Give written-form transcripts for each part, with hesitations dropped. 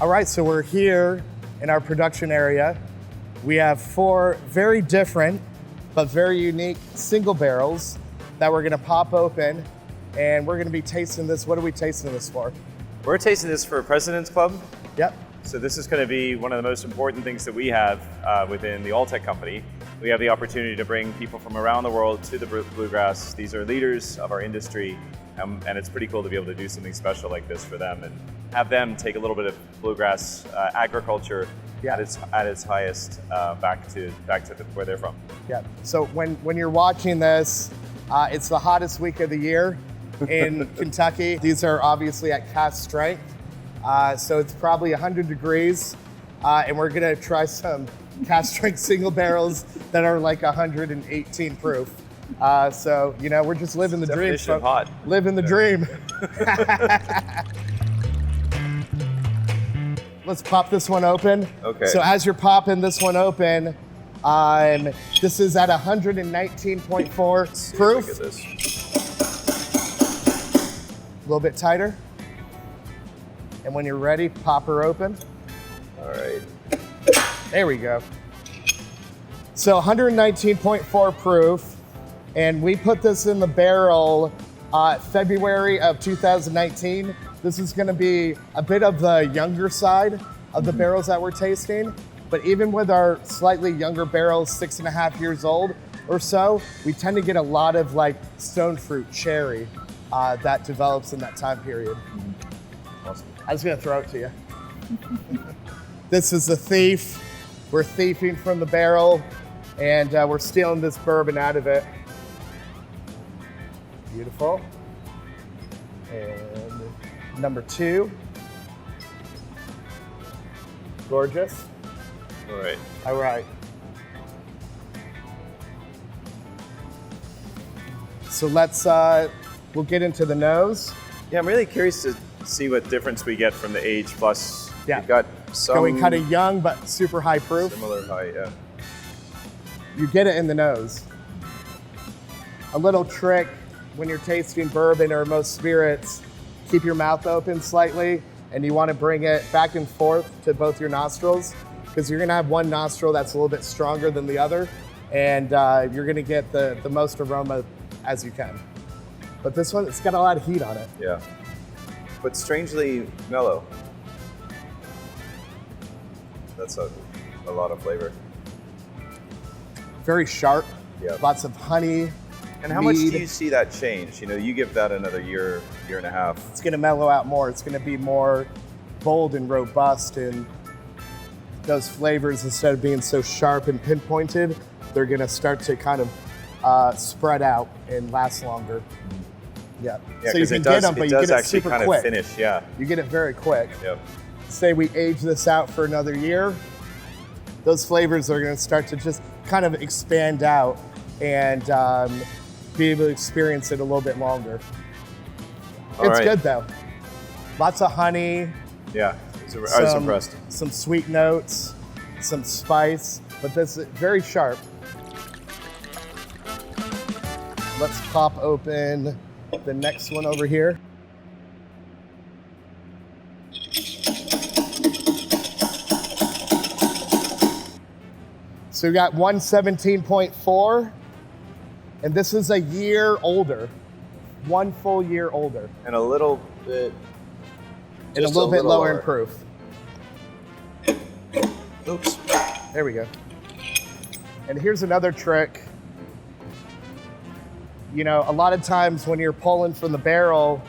All right, so we're here in our production area. We have 4 very different but very unique single barrels that we're gonna pop open, and we're gonna be tasting this. What are we tasting this for? We're tasting this for President's Club. Yep. So this is going to be one of the most important things that we have within the Alltech company. We have the opportunity to bring people from around the world to the bluegrass. These are leaders of our industry, and it's pretty cool to be able to do something special like this for them and have them take a little bit of bluegrass agriculture at its highest back to where they're from. Yeah. So when you're watching this, it's the hottest week of the year in Kentucky. These are obviously at cast strength. So it's probably 100 degrees, and we're gonna try some cast strength single barrels that are like 118 proof. So, you know, we're just living the dream. Definition of hot. Living the dream. Let's pop this one open. Okay. So as you're popping this one open, this is at 119.4 proof. Look at this. A little bit tighter. And when you're ready, pop her open. All right. There we go. So 119.4 proof, and we put this in the barrel February of 2019. This is gonna be a bit of the younger side of the barrels that we're tasting, but even with our slightly younger barrels, 6.5 years old or so, we tend to get a lot of like stone fruit cherry that develops in that time period. Awesome. I was gonna throw it to you. This is the thief. We're thieving from the barrel, and we're stealing this bourbon out of it. Beautiful. And number 2. Gorgeous. All right. All right. So let's, we'll get into the nose. Yeah, I'm really curious to see what difference we get from the age plus. Yeah. We've got some Going kind of young, but super high proof. similar high, yeah. You get it in the nose. A little trick when you're tasting bourbon or most spirits, keep your mouth open slightly, and you want to bring it back and forth to both your nostrils, because you're going to have one nostril that's a little bit stronger than the other, and you're going to get the most aroma as you can. But this one, it's got a lot of heat on it. Yeah. But strangely mellow. That's a lot of flavor. Very sharp. Yeah. Lots of honey. And how much do mead. you see that change? You know, you give that another year and a half. It's going to mellow out more. It's going to be more bold and robust, and those flavors, instead of being so sharp and pinpointed, they're going to start to kind of spread out and last longer. Yeah. Yeah, so you can get them, but you get it super kind quick. of finish, yeah. You get it very quick. Yep. Say we age this out for another year, those flavors are going to start to just kind of expand out and be able to experience it a little bit longer. It's good though. Lots of honey. Yeah, I was impressed. Some sweet notes, some spice, but this is very sharp. Let's pop open the next one over here. So we got 117.4, and this is a year older, 1 full year older. And a little bit, And a little bit lower in proof. Oops. There we go. And here's another trick. You know, a lot of times when you're pulling from the barrel,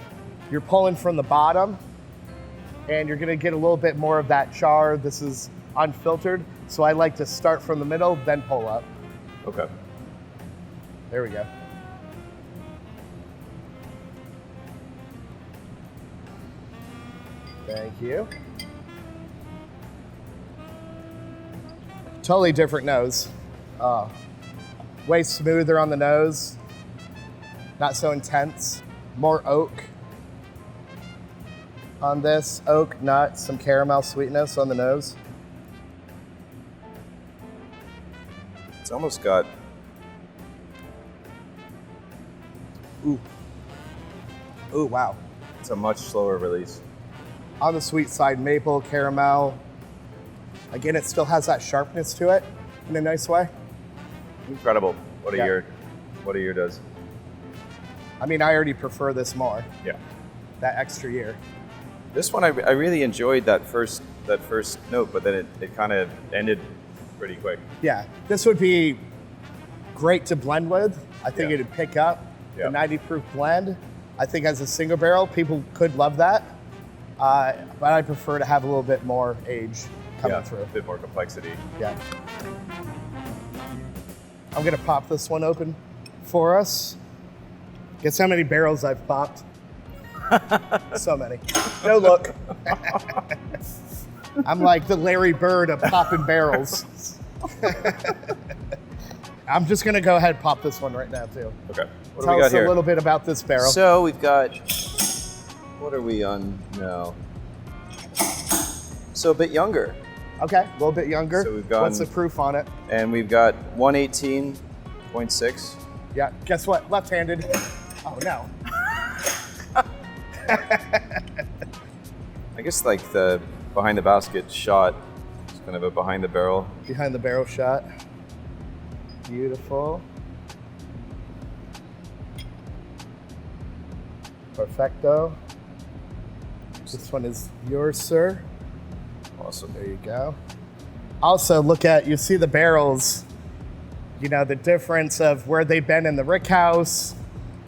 you're pulling from the bottom, and you're gonna get a little bit more of that char. This is unfiltered, so I like to start from the middle, then pull up. Okay. There we go. Thank you. Totally different nose. Way smoother on the nose. Not so intense. More oak on this. Oak, nut, some caramel sweetness on the nose. It's almost got... Ooh. Ooh, wow. It's a much slower release. On the sweet side, maple, caramel. Again, it still has that sharpness to it in a nice way. Incredible. What a Yeah. year. What a year does. I mean, I already prefer this more, Yeah. that extra year. This one, I really enjoyed that first note, but then it kind of ended pretty quick. Yeah, this would be great to blend with. I think Yeah. it'd pick up Yeah. the 90 proof blend. I think as a single barrel, people could love that. But I prefer to have a little bit more age coming Yeah, through. a bit more complexity. Yeah. I'm gonna pop this one open for us. Guess how many barrels I've popped? So many. No look. I'm like the Larry Bird of popping barrels. I'm just gonna go ahead and pop this one right now too. Okay. What do Tell we got us here? a little bit about this barrel. So we've got, what are we on now? So a bit younger. Okay, a little bit younger. So we've gone- What's the proof on it? And we've got 118.6. Yeah, guess what? Left-handed. Oh no. I guess like the behind the basket shot is kind of a behind the barrel. Behind the barrel shot. Beautiful. Perfecto. This one is yours, sir. Awesome. There you go. Also, you see the barrels, you know, the difference of where they've been in the rick house.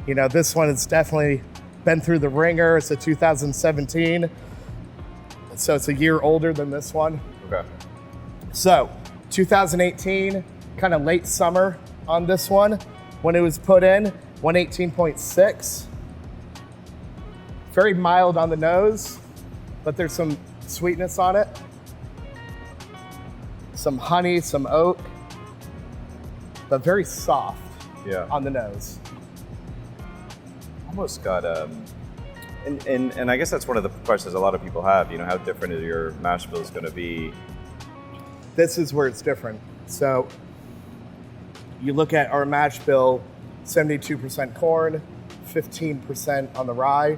You know, this one has definitely been through the ringer. It's a 2017. So it's a year older than this one. Okay. So 2018, kind of late summer on this one. When it was put in, 118.6. Very mild on the nose, but there's some sweetness on it. Some honey, some oak, but very soft Yeah. on the nose. Almost got and I guess that's one of the questions a lot of people have. You know, how different is your mash bill is going to be? This is where it's different. So you look at our mash bill, 72% corn, 15% on the rye,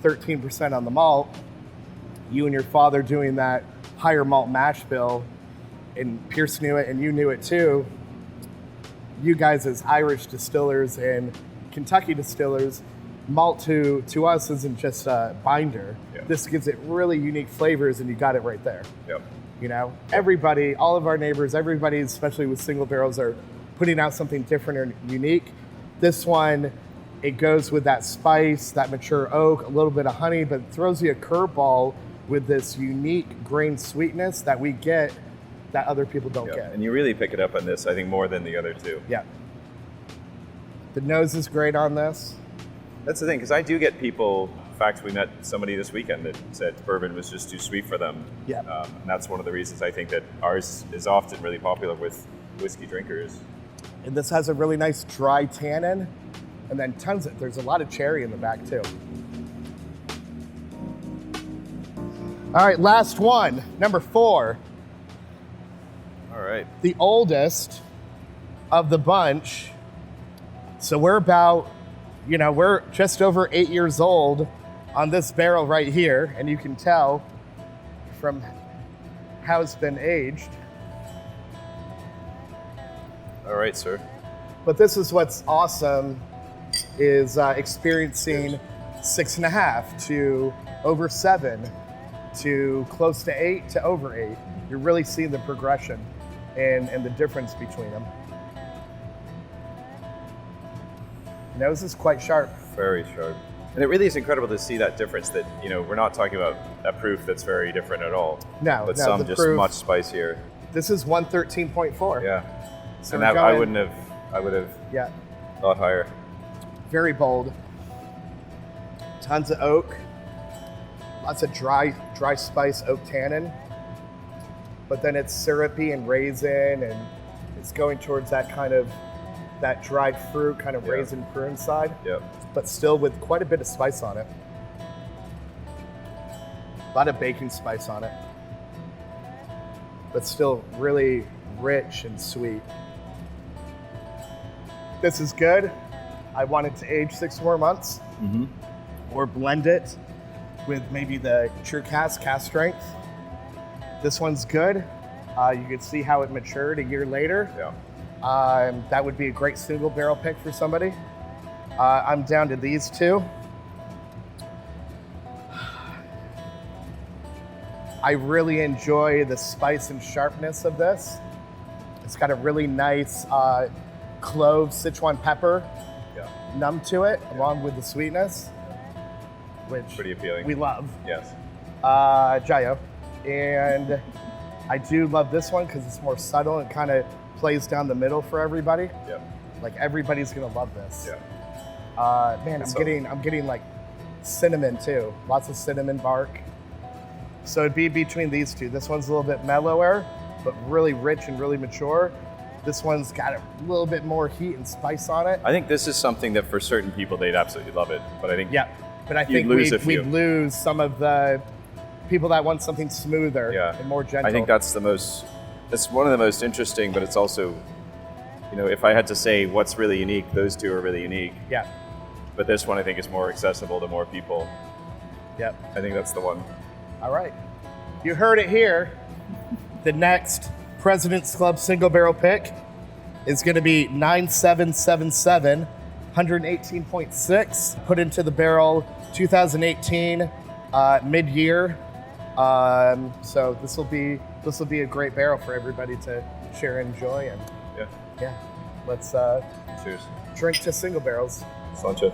13% on the malt. You and your father doing that higher malt mash bill, and Pierce knew it and you knew it too. You guys as Irish distillers and Kentucky distillers, malt to us isn't just a binder. Yeah. This gives it really unique flavors, and you got it right there. Yep. You know, everybody, all of our neighbors, everybody, especially with single barrels, are putting out something different or unique. This one, it goes with that spice, that mature oak, a little bit of honey, but it throws you a curveball with this unique grain sweetness that we get that other people don't Yep. get. And you really pick it up on this, I think, more than the other two. Yeah. The nose is great on this. That's the thing, because I do get people. In fact, we met somebody this weekend that said bourbon was just too sweet for them. Yeah. And that's one of the reasons I think that ours is often really popular with whiskey drinkers. And this has a really nice dry tannin, and then there's a lot of cherry in the back too. All right, last one, number 4. All right. The oldest of the bunch. So we're about, we're just over 8 years old on this barrel right here, and you can tell from how it's been aged. All right, sir. But this is what's awesome is experiencing 6.5 to over 7 to close to 8 to over 8. You're really seeing the progression and the difference between them. Nose is quite sharp. Very sharp. And it really is incredible to see that difference that, we're not talking about a proof that's very different at all. No, But no, some the just proof- much spicier. This is 113.4. Yeah. So And we're that, I going- would have Yeah, thought higher. very bold. Tons of oak. Lots of dry spice oak tannin. But then it's syrupy and raisin, and it's going towards that kind of, that dried fruit, kind of Yeah. raisin prune side, Yep. but still with quite a bit of spice on it. A lot of baking spice on it, but still really rich and sweet. This is good. I want it to age 6 more months Mm-hmm. or blend it. with maybe the true cast strength. This one's good. You can see how it matured a year later. Yeah. That would be a great single barrel pick for somebody. I'm down to these two. I really enjoy the spice and sharpness of this. It's got a really nice clove Sichuan pepper numb to it, along with the sweetness, which Pretty appealing. we love. Yes. Jayo. And I do love this one because it's more subtle and kind of plays down the middle for everybody. Yeah. Like everybody's gonna love this. Yeah. Man, It's I'm getting like cinnamon too. Lots of cinnamon bark. So it'd be between these two. This one's a little bit mellower, but really rich and really mature. This one's got a little bit more heat and spice on it. I think this is something that for certain people they'd absolutely love it, but I think But I You'd think lose a we'd few. lose some of the people that want something smoother and more gentle. I think that's one of the most interesting, but it's also, if I had to say what's really unique, those two are really unique. Yeah. But this one I think is more accessible to more people. Yep. I think that's the one. All right. You heard it here. The next President's Club single barrel pick is going to be 9777, 118.6, put into the barrel 2018 mid-year. So this will be a great barrel for everybody to share and enjoy. And Yeah. yeah, let's Cheers. drink to single barrels. Sancho.